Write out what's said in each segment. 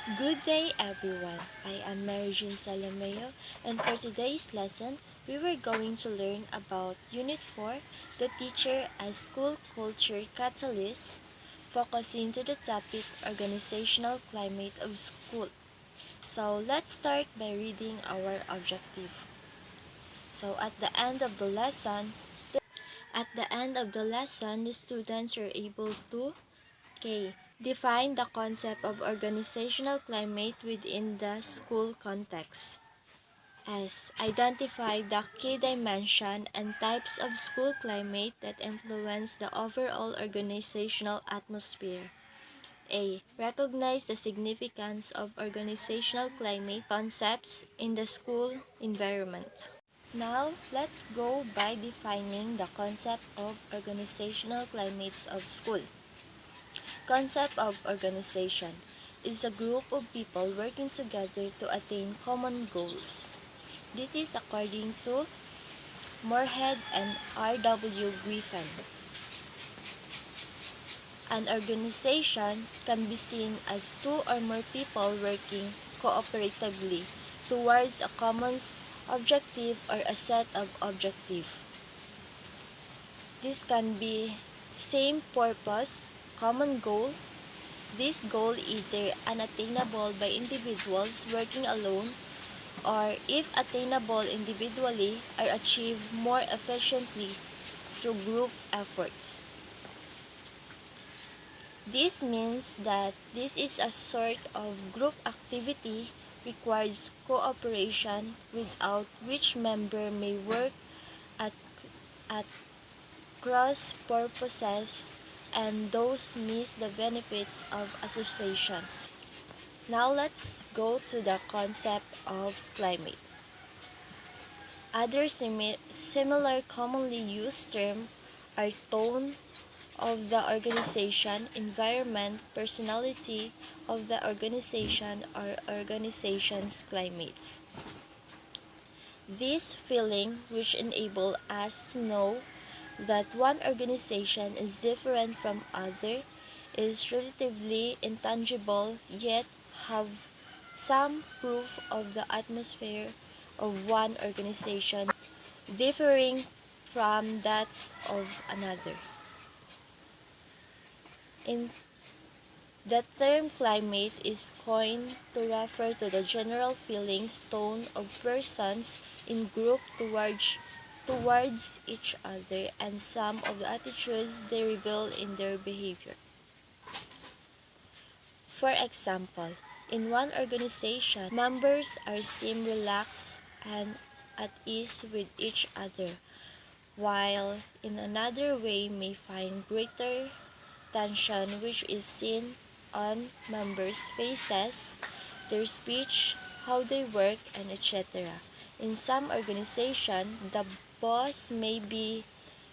Good day, everyone. I am Mary Jean Salameo, and for today's lesson, we were going to learn about Unit 4, the teacher as school culture catalyst, focusing to the topic organizational climate of school. So let's start by reading our objective. So at the end of the lesson, the students are able to define the concept of organizational climate within the school context. S. Identify the key dimension and types of school climate that influence the overall organizational atmosphere. A. Recognize the significance of organizational climate concepts in the school environment. Now, let's go by defining the concept of organizational climates of school. Concept of organization is a group of people working together to attain common goals. This is according to Moorhead and R.W. Griffin. An organization can be seen as two or more people working cooperatively towards a common objective or a set of objectives. This can be same purpose, common goal. This goal either unattainable by individuals working alone or if attainable individually are achieved more efficiently through group efforts. This means that this is a sort of group activity requires cooperation without which member may work at, at cross purposes and those miss the benefits of association. Now let's go to the concept of climate. Other similar commonly used terms are tone of the organization, environment, personality of the organization, or organization's climates. This feeling, which enable us to know that one organization is different from other, is relatively intangible yet have some proof of the atmosphere of one organization differing from that of another. In the term climate is coined to refer to the general feelings tone of persons in group towards each other and some of the attitudes they reveal in their behavior. For example, in one organization, members are seem relaxed and at ease with each other, while in another way may find greater tension which is seen on members' faces, their speech, how they work, and etc. In some organization, the boss may be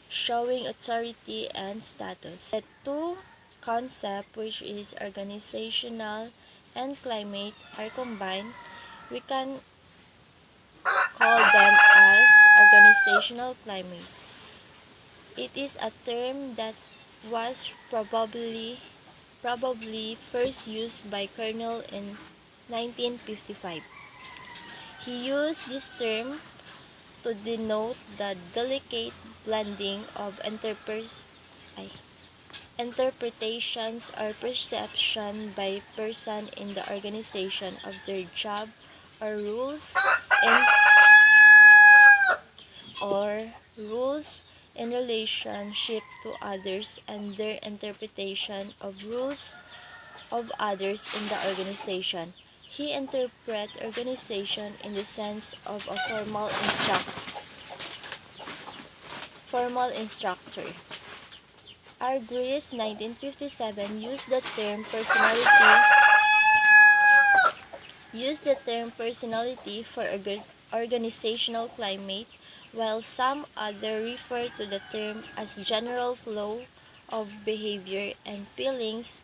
showing authority and status. The two concepts, which is organizational and climate, are combined. We can call them as organizational climate. It is a term that was probably first used by Colonel in 1955. He used this term to denote the delicate blending of interpretations or perception by person in the organization of their job or rules in relationship to others and their interpretation of rules of others in the organization. He interprets organization in the sense of a formal instructor. R. Greece, 1957, used the term personality for organizational climate, while some other refer to the term as general flow of behavior and feelings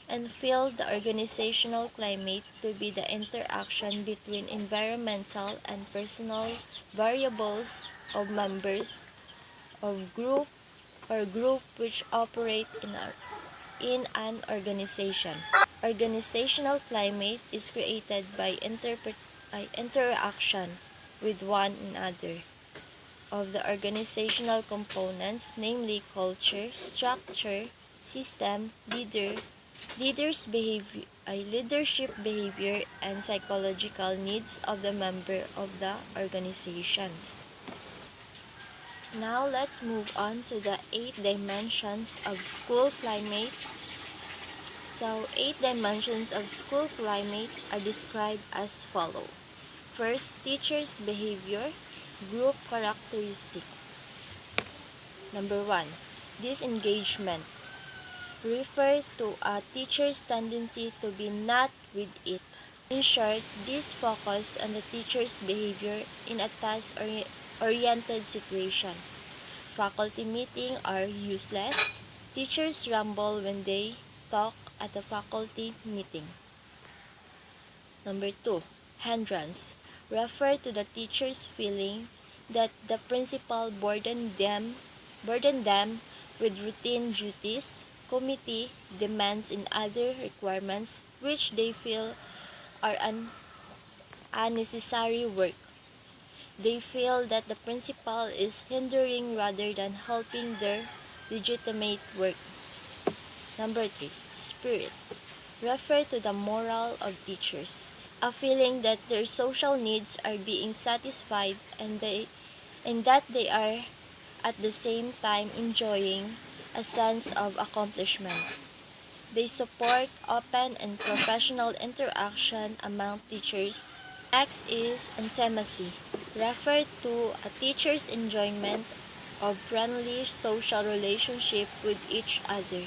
and feel the organizational climate to be the interaction between environmental and personal variables of members of group which operate in an organization. Organizational climate is created by interaction with one another of the organizational components, namely culture, structure, system, leadership behavior, and psychological needs of the member of the organizations. Now let's move on to the 8 dimensions of school climate. So 8 dimensions of school climate are described as follow. First, teacher's behavior, group characteristic. Number 1, disengagement. Refer to a teacher's tendency to be not with it. In short, this focus on the teacher's behavior in a task-oriented situation. Faculty meetings are useless. Teachers ramble when they talk at the faculty meeting. Number 2, hindrance. Refer to the teacher's feeling that the principal burdened them with routine duties, committee demands, and other requirements which they feel are unnecessary work. They feel that the principal is hindering rather than helping their legitimate work. Number 3, spirit. Refer to the moral of teachers, a feeling that their social needs are being satisfied and that they are at the same time enjoying a sense of accomplishment. They support open and professional interaction among teachers. Next is intimacy. Refer to a teacher's enjoyment of friendly social relationship with each other.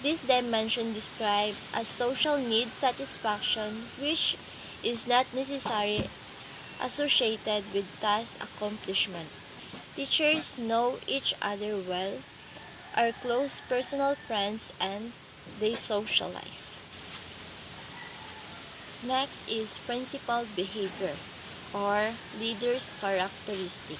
This dimension describes a social need satisfaction which is not necessarily associated with task accomplishment. Teachers know each other well, are close personal friends, and they socialize. Next is principal behavior or leader's characteristic.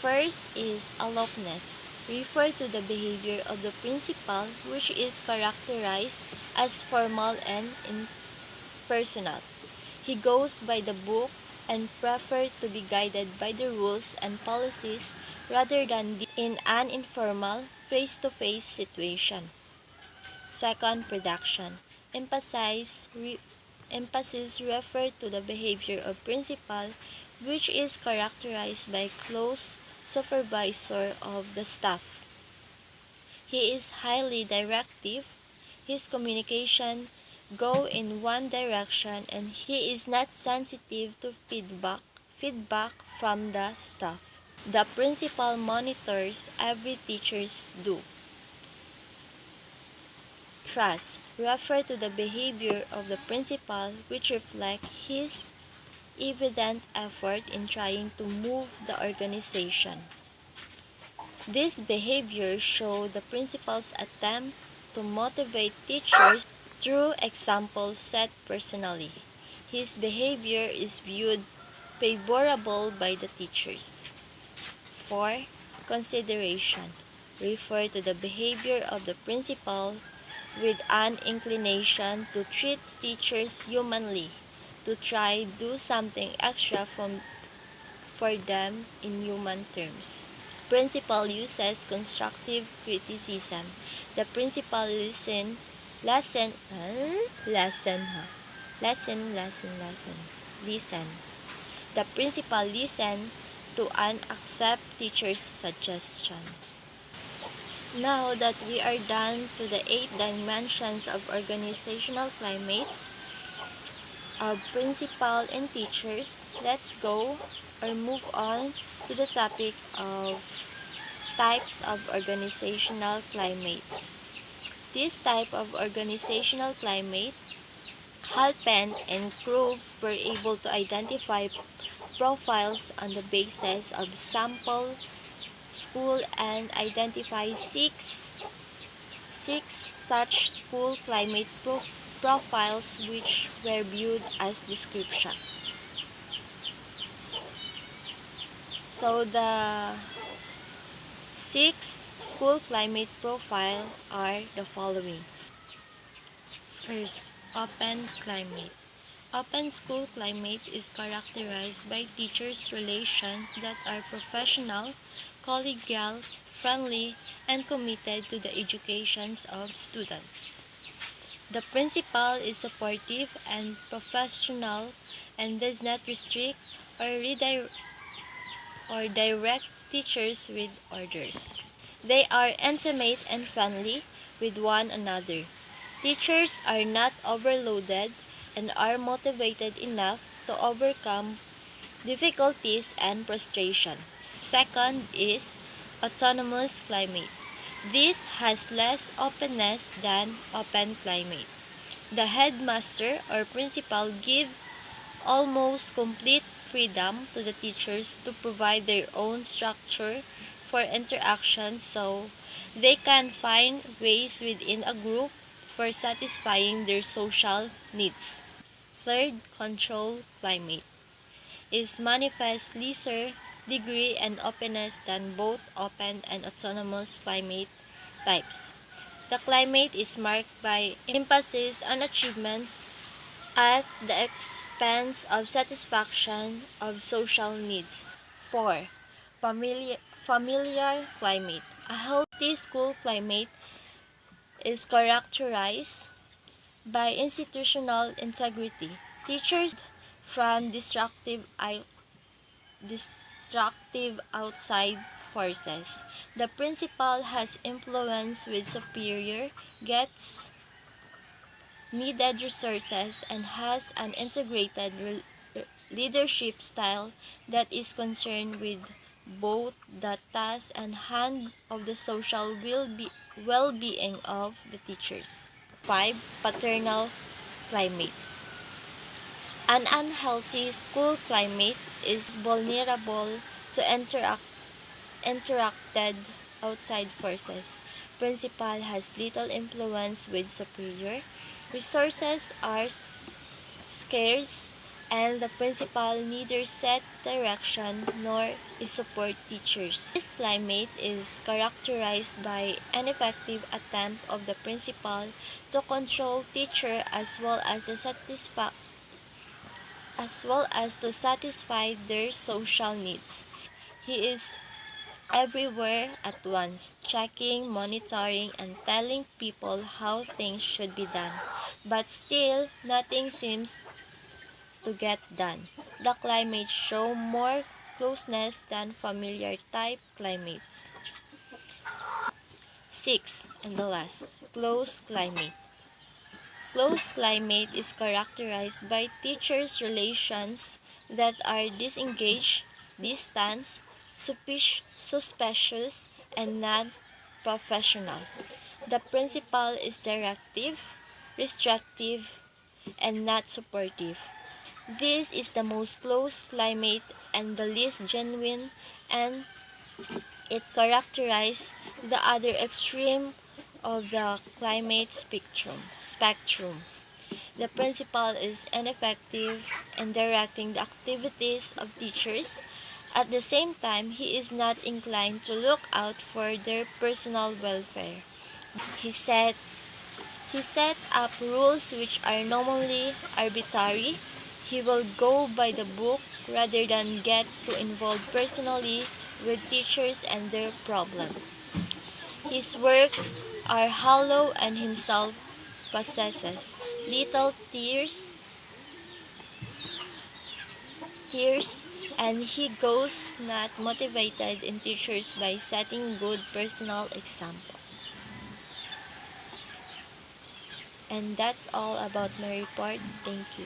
First is aloofness. Refer to the behavior of the principal which is characterized as formal and impersonal. He goes by the book and prefers to be guided by the rules and policies rather than in an informal, face-to-face situation. Second, production. Emphasis refer to the behavior of principal which is characterized by close supervisor of the staff. He is highly directive. His communication go in one direction and he is not sensitive to feedback from the staff. The principal monitors every teacher's do. Trust refer to the behavior of the principal which reflect his evident effort in trying to move the organization. This behavior show the principal's attempt to motivate teachers through examples set personally. His behavior is viewed favorable by the teachers. 4. Consideration refer to the behavior of the principal with an inclination to treat teachers humanly, to try do something extra for them in human terms. Principal uses constructive criticism. The principal listen. The principal listen to and accept teachers' suggestion. Now that we are done to the 8 dimensions of organizational climates of principal and teachers, let's go or move on to the topic of types of organizational climate. This type of organizational climate, Halpern and Grove were able to identify profiles on the basis of sample school and identify six such school climate profiles which were viewed as description. So the 6 school climate profile are the following. First, open climate. Open school climate is characterized by teachers' relations that are professional, collegial, friendly, and committed to the education of students. The principal is supportive and professional and does not restrict or direct teachers with orders. They are intimate and friendly with one another. Teachers are not overloaded and are motivated enough to overcome difficulties and frustration. Second is autonomous climate. This has less openness than open climate. The headmaster or principal give almost complete freedom to the teachers to provide their own structure for interaction so they can find ways within a group for satisfying their social needs. Third, control climate is manifest lesser degree and openness than both open and autonomous climate types. The climate is marked by emphasis on achievements at the expense of satisfaction of social needs. 4. Familiar climate. A healthy school climate is characterized by institutional integrity. Teachers from destructive outside forces. The principal has influence with superior, gets needed resources, and has an integrated leadership style that is concerned with both the task and hand of the social well-being of the teachers. 5. Paternal climate. An unhealthy school climate is vulnerable to interacted outside forces. Principal has little influence with superior. Resources are scarce, and the principal neither set direction nor is support teachers. This climate is characterized by an effective attempt of the principal to control teacher as well as to satisfy their social needs. He is everywhere at once, checking, monitoring, and telling people how things should be done. But still, nothing seems to get done. The climates show more closeness than familiar type climates. 6. And the last, close climate. Close climate is characterized by teachers' relations that are disengaged, distant, suspicious, and non-professional. The principal is directive, restrictive, and not supportive. This is the most close climate and the least genuine, and it characterizes the other extreme of the climate spectrum. The principal is ineffective in directing the activities of teachers. At the same time, he is not inclined to look out for their personal welfare. He set He set up rules which are normally arbitrary. He will go by the book rather than get too involved personally with teachers and their problem. His work are hollow and himself possesses little tears, and he goes not motivated in teachers by setting good personal example. And that's all about my report. Thank you.